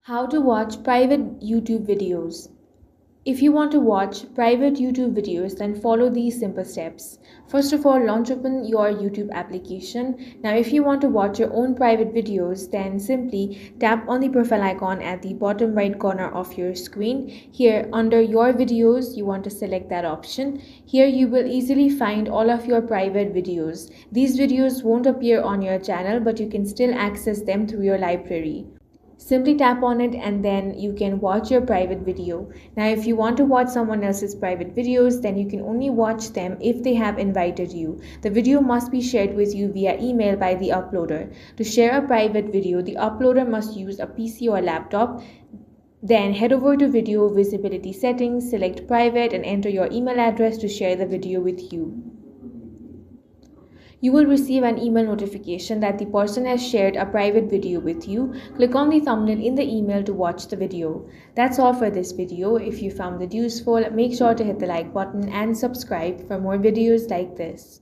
How to watch private YouTube videos. If you want to watch private YouTube videos, then follow these simple steps. First of all, launch open your YouTube application. Now, if you want to watch your own private videos, then simply tap on the profile icon at the bottom right corner of your screen. Here, under your videos, you want to select that option. Here, you will easily find all of your private videos. These videos won't appear on your channel, but you can still access them through your library. Simply tap on it and then you can watch your private video. Now, if you want to watch someone else's private videos, then you can only watch them if they have invited you. The video must be shared with you via email by the uploader. To share a private video, the uploader must use a PC or laptop. Then head over to video visibility settings, select private and enter your email address to share the video with you. You will receive an email notification that the person has shared a private video with you. Click on the thumbnail in the email to watch the video. That's all for this video. If you found it useful, make sure to hit the like button and subscribe for more videos like this.